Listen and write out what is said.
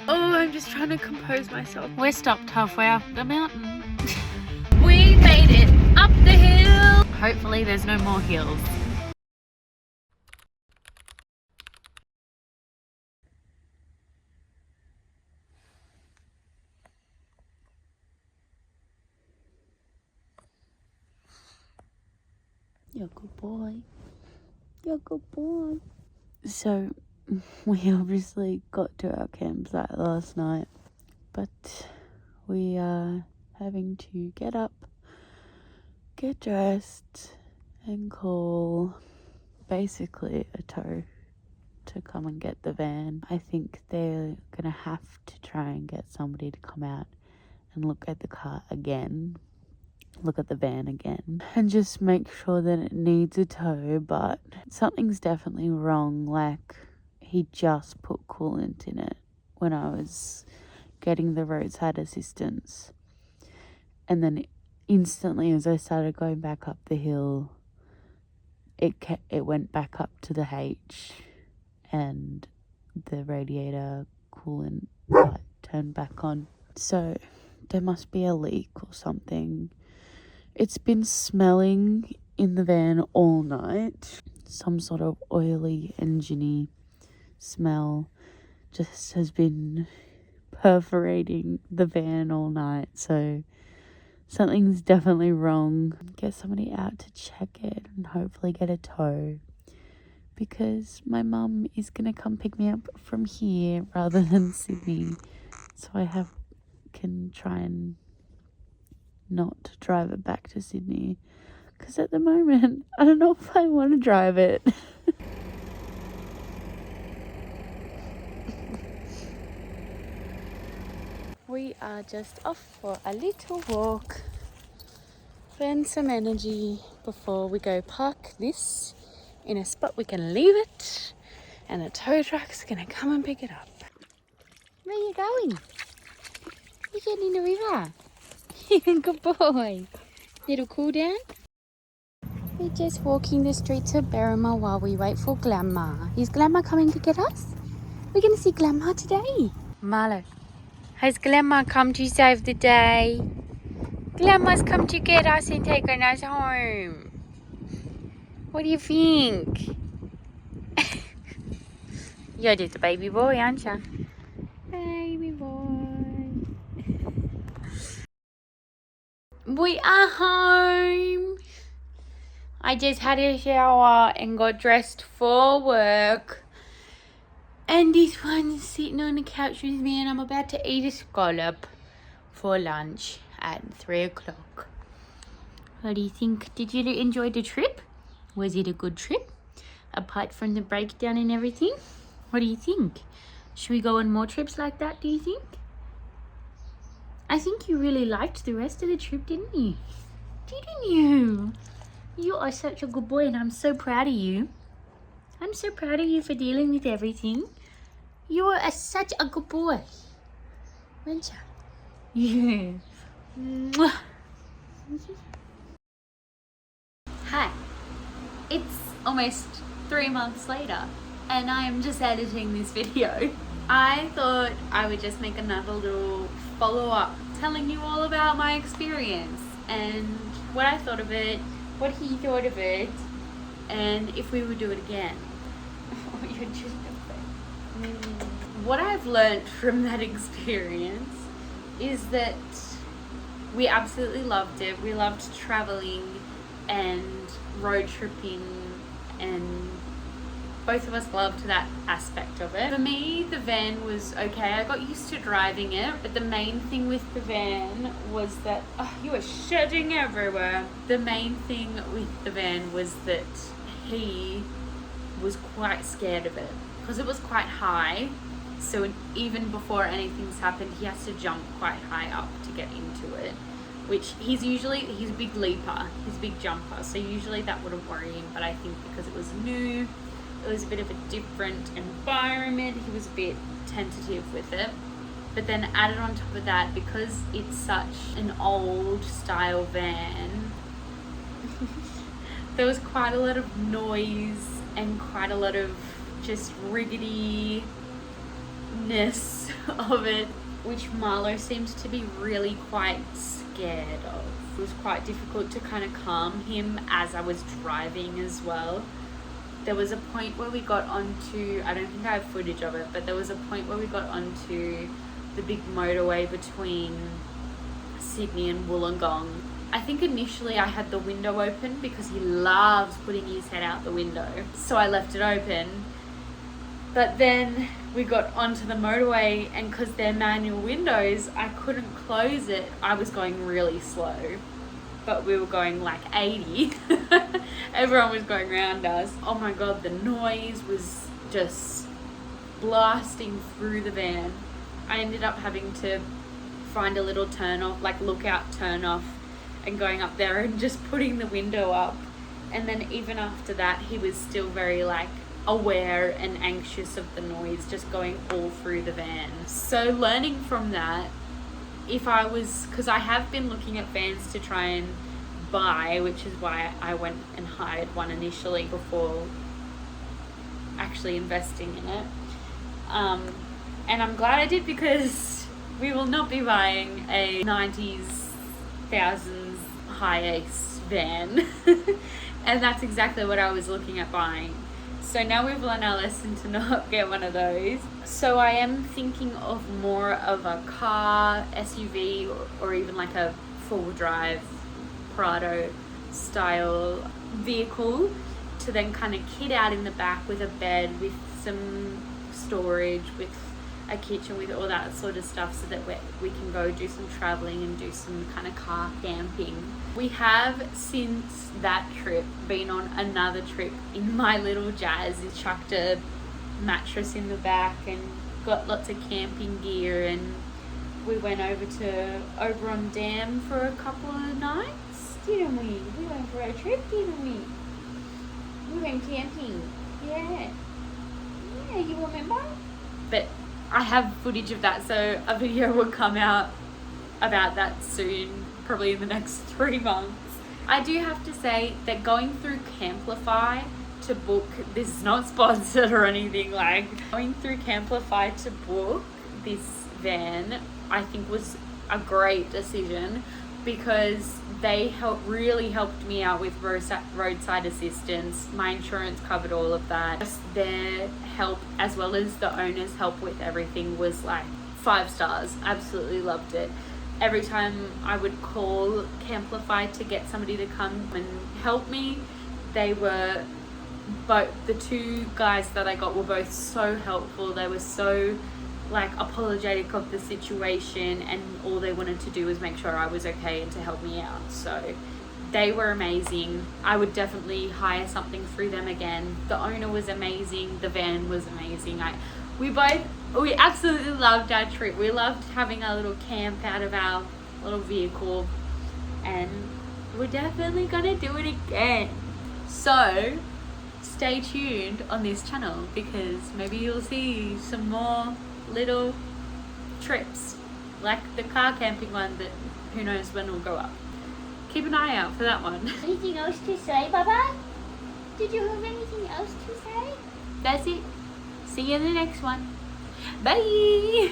Oh, I'm just trying to compose myself. We're stopped halfway up the mountain. We made it up the hill. Hopefully there's no more hills. You're a good boy. You're a good boy. So, we obviously got to our campsite last night, but we are having to get up, get dressed, and call basically a tow to come and get the van. I think they're gonna have to try and get somebody to come out and look at the car again, look at the van again, and just make sure that it needs a tow. But something's definitely wrong. Like, he just put coolant in it when I was getting the roadside assistance, and then instantly as I started going back up the hill, it went back up to the H, and the radiator coolant light turned back on. So there must be a leak or something. It's been smelling in the van all night. Some sort of oily, engine-y smell just has been perforating the van all night. So something's definitely wrong. Get somebody out to check it and hopefully get a tow, because my mum is going to come pick me up from here rather than Sydney. So I can try and not drive it back to Sydney, because at the moment I don't know if I want to drive it. We are just off for a little walk, burn some energy before we go park this in a spot we can leave it, and the tow truck's gonna come and pick it up. Where are you going? You're getting in the river. Good boy. Little cool down. We're just walking the streets of Berrima while we wait for Glamour. Is Glamour coming to get us? We're going to see Glamour today. Marlo, has Glamour come to save the day? Glamour's come to get us and take us home. What do you think? You're just a baby boy, aren't you? Baby boy. We are home. I just had a shower and got dressed for work. And this one's sitting on the couch with me, and I'm about to eat a scallop for lunch at 3 o'clock. What do you think? Did you enjoy the trip? Was it a good trip? Apart from the breakdown and everything? What do you think? Should we go on more trips like that, do you think? I think you really liked the rest of the trip, didn't you? Didn't you? You are such a good boy, and I'm so proud of you. I'm so proud of you for dealing with everything. You are such a good boy. Weren't you? Yeah. Mwah. Hi. It's almost 3 months later, and I am just editing this video. I thought I would just make another little follow-up telling you all about my experience and what I thought of it, what he thought of it, and if we would do it again. You're just what I've learned from that experience is that we absolutely loved it. We loved traveling and road tripping, and both of us loved that aspect of it. For me, the van was okay. I got used to driving it, but the main thing with the van was that, you are shedding everywhere. The main thing with the van was that he was quite scared of it because it was quite high. So even before anything's happened, he has to jump quite high up to get into it, which he's a big leaper, he's a big jumper. So usually that wouldn't worry him, but I think because it was new, it was a bit of a different environment, he was a bit tentative with it. But then added on top of that, because it's such an old style van, there was quite a lot of noise and quite a lot of just rickety ness of it, which Marlo seems to be really quite scared of. It was quite difficult to kind of calm him as I was driving as well. There was a point where we got onto, I don't think I have footage of it, but there was a point where we got onto the big motorway between Sydney and Wollongong. I think initially I had the window open because he loves putting his head out the window. So I left it open. But then we got onto the motorway, and because they're manual windows, I couldn't close it. I was going really slow, but we were going like 80. Everyone was going around us. Oh my God, the noise was just blasting through the van. I ended up having to find a little turn off, like lookout turn off, and going up there and just putting the window up. And then even after that, he was still very like aware and anxious of the noise just going all through the van. So learning from that, because I have been looking at vans to try and buy, which is why I went and hired one initially before actually investing in it. And I'm glad I did, because we will not be buying a 90s, thousands high ace van. And that's exactly what I was looking at buying. So now we've learned our lesson to not get one of those. So I am thinking of more of a car, SUV, or even like a four-wheel drive Prado style vehicle to then kind of kit out in the back with a bed, with some storage, with a kitchen, with all that sort of stuff, so that we can go do some traveling and do some kind of car camping. We have, since that trip, been on another trip in my little Jazz. It chucked a mattress in the back and got lots of camping gear, and we went over to Oberon Dam for a couple of nights, didn't we? We went for a trip, didn't we? We went camping. Yeah, you remember? But I have footage of that, so a video will come out about that soon, probably in the next 3 months. I do have to say that going through Camplify to book, this is not sponsored or anything, like going through Camplify to book this van, I think was a great decision, because they really helped me out with roadside assistance. My insurance covered all of that. Just their help, as well as the owner's help with everything, was like 5 stars. Absolutely loved it. Every time I would call Camplify to get somebody to come and help me, they were both, the 2 guys that I got were both so helpful. They were so like apologetic of the situation, and all they wanted to do was make sure I was okay and to help me out. So they were amazing. I would definitely hire something through them again. The owner was amazing. The van was amazing. We absolutely loved our trip. We loved having a little camp out of our little vehicle, and we're definitely gonna do it again. So stay tuned on this channel, because maybe you'll see some more little trips like the car camping one that who knows when will go up. Keep an eye out for that one. Anything else to say, Baba? Did you have anything else to say? That's it. See you in the next one. Bye.